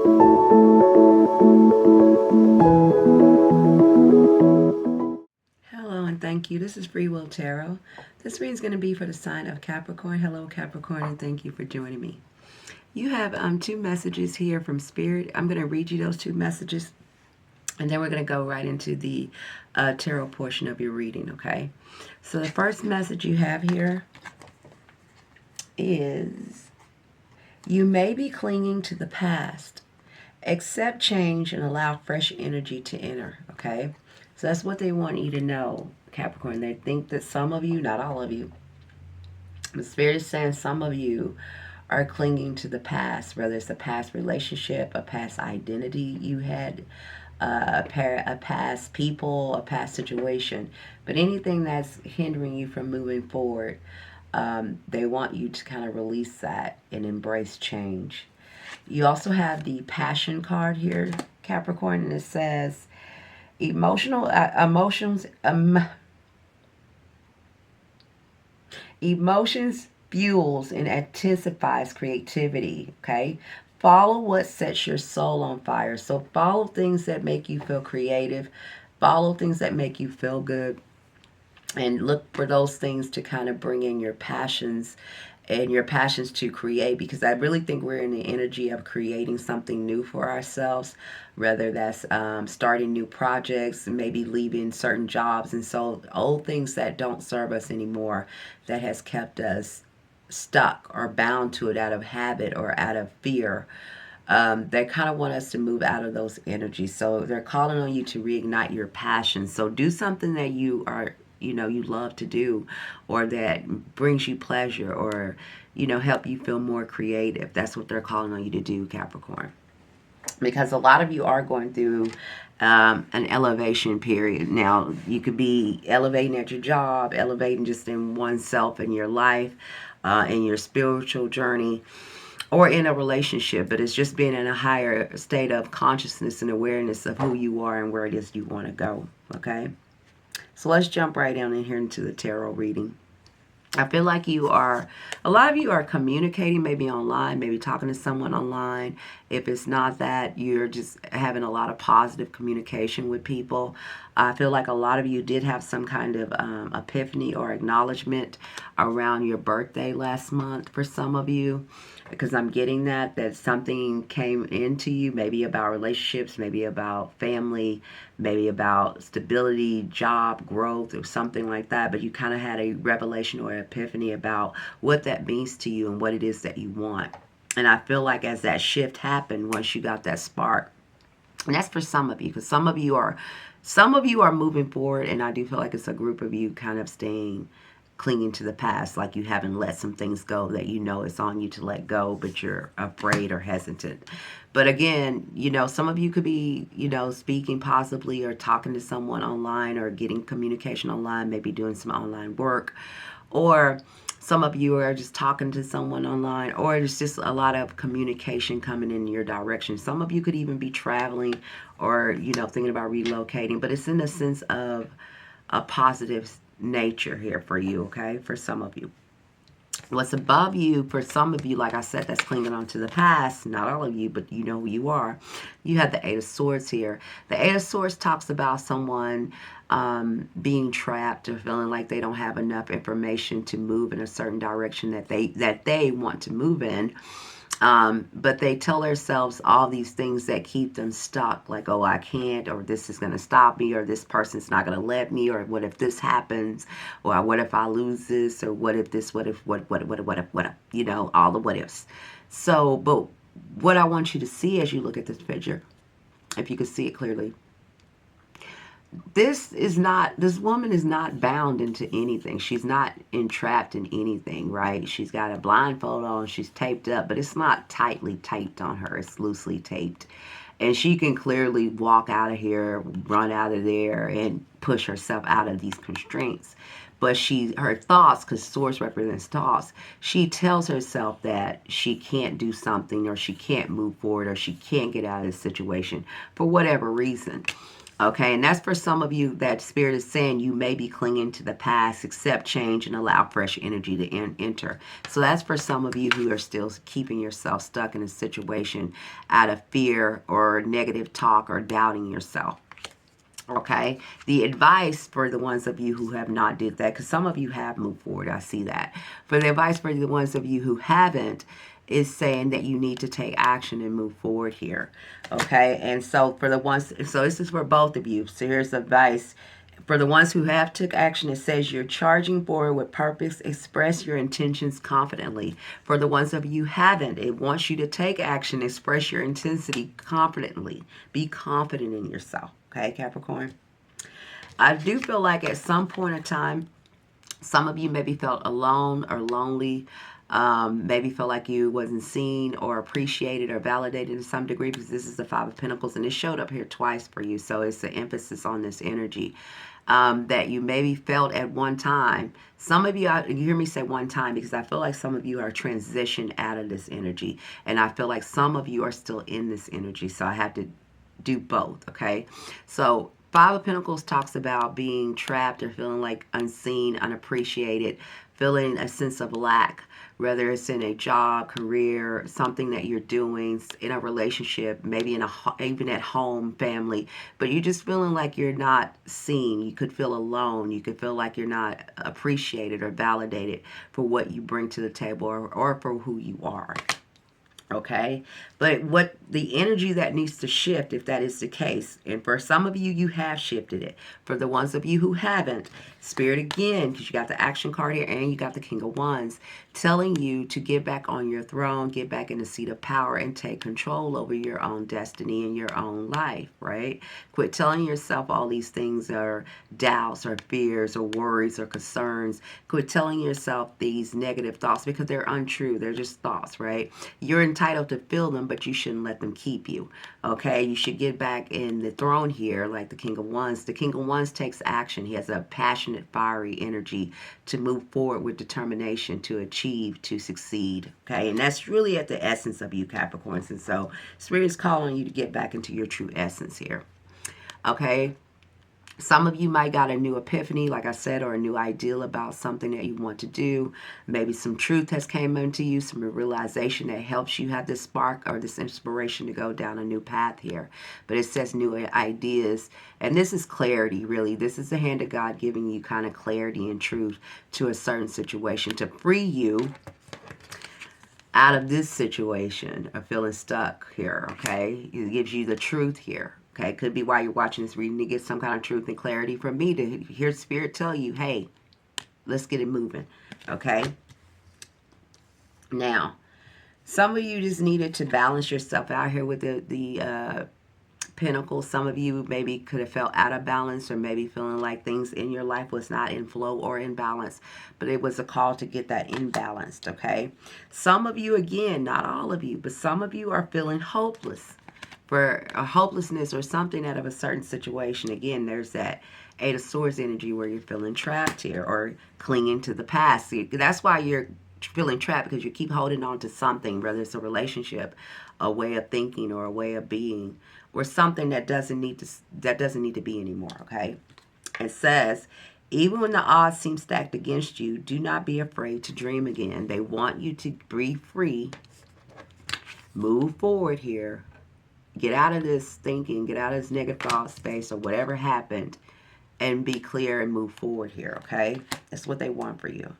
Hello and thank you. This is Freewill Tarot. This reading is going to be for the sign of Capricorn. Hello, Capricorn, and thank you for joining me. You have two messages here from Spirit. I'm going to read you those two messages, and then we're going to go right into the tarot portion of your reading, okay? So the first message you have here is, you may be clinging to the past. Accept change and allow fresh energy to enter, okay? So that's what they want you to know, Capricorn. They think that some of you, not all of you, the Spirit is saying some of you are clinging to the past, whether it's a past relationship, a past identity you had, a past people, a past situation. But anything that's hindering you from moving forward, they want you to kind of release that and embrace change. You also have the Passion card here, Capricorn, and it says, emotions fuels and intensifies creativity, okay? Follow what sets your soul on fire. So follow things that make you feel creative, follow things that make you feel good, and look for those things to kind of bring in your passions and your passions to create, because I really think we're in the energy of creating something new for ourselves, whether that's starting new projects, maybe leaving certain jobs, and so old things that don't serve us anymore, that has kept us stuck or bound to it out of habit or out of fear. They kind of want us to move out of those energies. So they're calling on you to reignite your passion. So do something that you are, you love to do, or that brings you pleasure, or, help you feel more creative. That's what they're calling on you to do, Capricorn. Because a lot of you are going through an elevation period. Now, you could be elevating at your job, elevating just in oneself in your life, in your spiritual journey, or in a relationship, but it's just being in a higher state of consciousness and awareness of who you are and where it is you want to go, okay? So let's jump right down in here into the tarot reading. I feel like a lot of you are communicating, maybe online, maybe talking to someone online. If it's not that, you're just having a lot of positive communication with people. I feel like a lot of you did have some kind of epiphany or acknowledgement around your birthday last month for some of you, because I'm getting that something came into you, maybe about relationships, maybe about family, maybe about stability, job growth, or something like that. But you kind of had a revelation or epiphany about what that means to you and what it is that you want. And I feel like as that shift happened, once you got that spark, and that's for some of you, because some of you are moving forward, and I do feel like it's a group of you kind of clinging to the past, like you haven't let some things go that it's on you to let go, but you're afraid or hesitant. But again, some of you could be, speaking possibly, or talking to someone online, or getting communication online, maybe doing some online work, or some of you are just talking to someone online, or it's just a lot of communication coming in your direction. Some of you could even be traveling, or, thinking about relocating, but it's in the sense of a positive nature here for you, okay, for some of you. What's above you, for some of you, like I said, that's clinging on to the past, not all of you, but you know who you are. You have the Eight of Swords here. The Eight of Swords talks about someone being trapped, or feeling like they don't have enough information to move in a certain direction that they want to move in. But they tell themselves all these things that keep them stuck, like, oh, I can't, or this is going to stop me, or this person's not going to let me, or what if this happens, or what if I lose this, or what if this, what if, what if, all the what ifs. So, but what I want you to see as you look at this picture, if you can see it clearly, this woman is not bound into anything. She's not entrapped in anything, right? She's got a blindfold on, she's taped up, but it's not tightly taped on her. It's loosely taped. And she can clearly walk out of here, run out of there, and push herself out of these constraints. But her thoughts, because source represents thoughts, she tells herself that she can't do something, or she can't move forward, or she can't get out of this situation for whatever reason. Okay, and that's for some of you that Spirit is saying you may be clinging to the past, accept change, and allow fresh energy to enter. So that's for some of you who are still keeping yourself stuck in a situation out of fear or negative talk or doubting yourself. Okay, the advice for the ones of you who have not did that, because some of you have moved forward, I see that. For the advice for the ones of you who haven't, is saying that you need to take action and move forward here. Okay, and so for the ones, so this is for both of you. So here's advice. For the ones who have took action, it says you're charging forward with purpose. Express your intentions confidently. For the ones of you who haven't, it wants you to take action. Express your intensity confidently. Be confident in yourself. Okay, Capricorn? I do feel like at some point in time, some of you maybe felt alone or lonely. Maybe felt like you wasn't seen or appreciated or validated to some degree, because this is the Five of Pentacles and it showed up here twice for you. So it's the emphasis on this energy that you maybe felt at one time. Some of you hear me say one time because I feel like some of you are transitioned out of this energy, and I feel like some of you are still in this energy. So I have to do both. Okay, so Five of Pentacles talks about being trapped or feeling like unseen, unappreciated, feeling a sense of lack, whether it's in a job, career, something that you're doing, in a relationship, maybe in even at home, family, but you're just feeling like you're not seen. You could feel alone. You could feel like you're not appreciated or validated for what you bring to the table, or for who you are. Okay, but what the energy that needs to shift, if that is the case, and for some of you, you have shifted it. For the ones of you who haven't, Spirit again, because you got the action card here and you got the King of Wands, telling you to get back on your throne, get back in the seat of power, and take control over your own destiny and your own life, right? Quit telling yourself all these things are doubts or fears or worries or concerns. Quit telling yourself these negative thoughts because they're untrue. They're just thoughts, right? You're entitled to feel them, but you shouldn't let them keep you, okay? You should get back in the throne here like the King of Wands. The King of Wands takes action. He has a passionate, fiery energy to move forward with determination, to achieve, to succeed, okay? And that's really at the essence of you, Capricorns. And so Spirit is calling you to get back into your true essence here, okay? Some of you might got a new epiphany, like I said, or a new ideal about something that you want to do. Maybe some truth has came into you, some realization that helps you have this spark or this inspiration to go down a new path here. But it says new ideas, and this is clarity, really. This is the hand of God giving you kind of clarity and truth to a certain situation to free you out of this situation of feeling stuck here, okay? It gives you the truth here. Okay, could be why you're watching this reading, to get some kind of truth and clarity from me, to hear Spirit tell you, hey, let's get it moving. Okay? Now, some of you just needed to balance yourself out here with the Pentacles. Some of you maybe could have felt out of balance, or maybe feeling like things in your life was not in flow or in balance, but it was a call to get that imbalanced, okay? Some of you, again, not all of you, but some of you are feeling hopeless. For a hopelessness or something out of a certain situation. Again, there's that Eight of Swords energy where you're feeling trapped here or clinging to the past. See, that's why you're feeling trapped, because you keep holding on to something, whether it's a relationship, a way of thinking, or a way of being, or something that doesn't need to be anymore, okay? It says, even when the odds seem stacked against you, do not be afraid to dream again. They want you to breathe free, move forward here. Get out of this thinking, get out of this negative thought space or whatever happened, and be clear and move forward here, okay? That's what they want for you.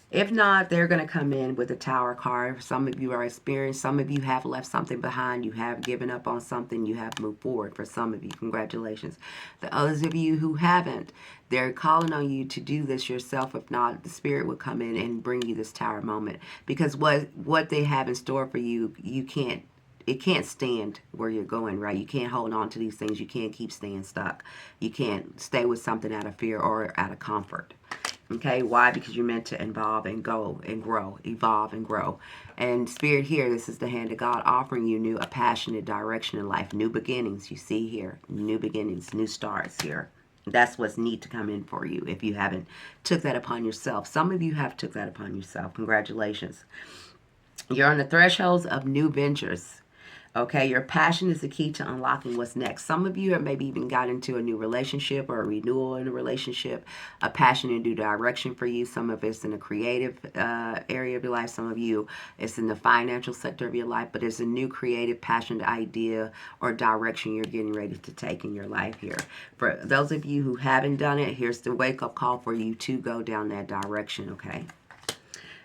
If not, they're going to come in with a Tower card. Some of you are experienced. Some of you have left something behind. You have given up on something. You have moved forward. For some of you, congratulations. The others of you who haven't, they're calling on you to do this yourself. If not, the Spirit will come in and bring you this Tower moment. Because what they have in store for you, it can't stand where you're going, right? You can't hold on to these things. You can't keep staying stuck. You can't stay with something out of fear or out of comfort. Okay, why? Because you're meant to evolve and go and grow, evolve and grow. And Spirit here, this is the hand of God offering you a passionate direction in life, new beginnings. You see here, new beginnings, new starts here. That's what's neat to come in for you if you haven't took that upon yourself. Some of you have took that upon yourself. Congratulations. You're on the thresholds of new ventures. Okay, your passion is the key to unlocking what's next. Some of you have maybe even got into a new relationship or a renewal in a relationship, a passion in new direction for you. Some of it's in the creative area of your life. Some of you, it's in the financial sector of your life, but it's a new creative, passionate idea or direction you're getting ready to take in your life here. For those of you who haven't done it, here's the wake-up call for you to go down that direction, okay?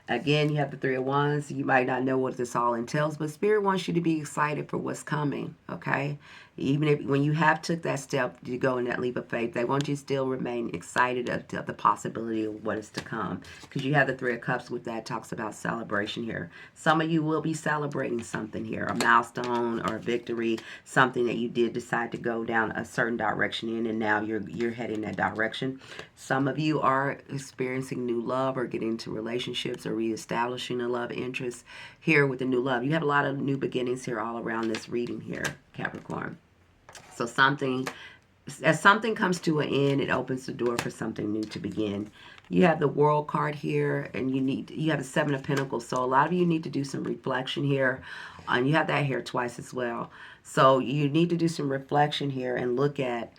Again, you have the Three of Wands. You might not know what this all entails, but Spirit wants you to be excited for what's coming, okay? Even if when you have took that step to go in that leap of faith, they want you to still remain excited of the possibility of what is to come. Because you have the Three of Cups with that, talks about celebration here. Some of you will be celebrating something here, a milestone or a victory, something that you did decide to go down a certain direction in, and now you're heading that direction. Some of you are experiencing new love or getting into relationships or reestablishing a love interest here with the new love. You have a lot of new beginnings here all around this reading here, Capricorn. So as something comes to an end, it opens the door for something new to begin. You have the World card here, and you have the Seven of Pentacles. So a lot of you need to do some reflection here. And you have that here twice as well. So you need to do some reflection here and look at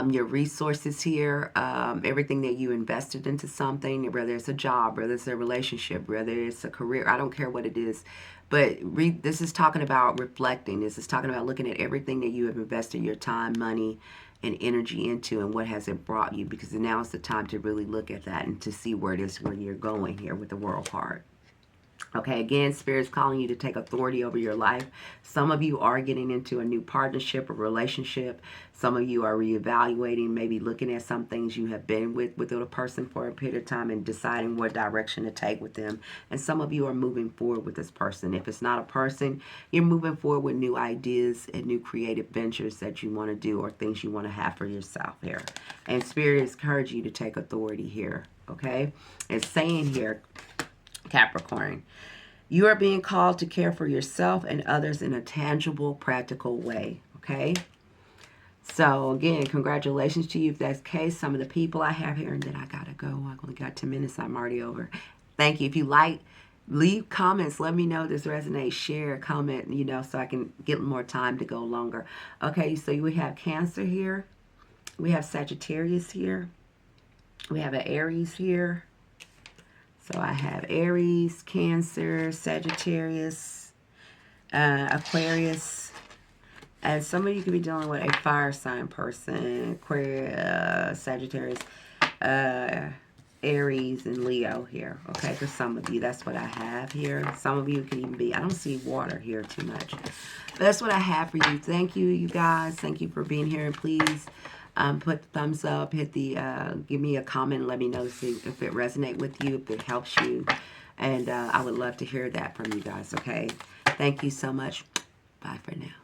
your resources here, everything that you invested into something, whether it's a job, whether it's a relationship, whether it's a career, I don't care what it is. But this is talking about reflecting. This is talking about looking at everything that you have invested your time, money, and energy into, and what has it brought you, because now is the time to really look at that and to see where it is where you're going here with the World card. Okay, again, Spirit's calling you to take authority over your life. Some of you are getting into a new partnership or relationship. Some of you are reevaluating, maybe looking at some things you have been with a person for a period of time and deciding what direction to take with them. And some of you are moving forward with this person. If it's not a person, you're moving forward with new ideas and new creative ventures that you want to do or things you want to have for yourself here. And Spirit is encouraging you to take authority here, okay? It's saying here, Capricorn, you are being called to care for yourself and others in a tangible, practical way, okay? So, again, congratulations to you if that's the case. Some of the people I have here, and then I got to go. I only got 10 minutes. I'm already over. Thank you. If you like, leave comments. Let me know if this resonates. Share, comment, so I can get more time to go longer. Okay, so we have Cancer here. We have Sagittarius here. We have an Aries here. So I have Aries, Cancer, Sagittarius, Aquarius. And some of you could be dealing with a fire sign person, Aquarius, Sagittarius, Aries, and Leo here. Okay, for some of you, that's what I have here. Some of you could even be, I don't see water here too much. But that's what I have for you. Thank you, you guys. Thank you for being here. And please put the thumbs up, hit the, give me a comment, and let me know if it resonates with you, if it helps you. And I would love to hear that from you guys, okay? Thank you so much. Bye for now.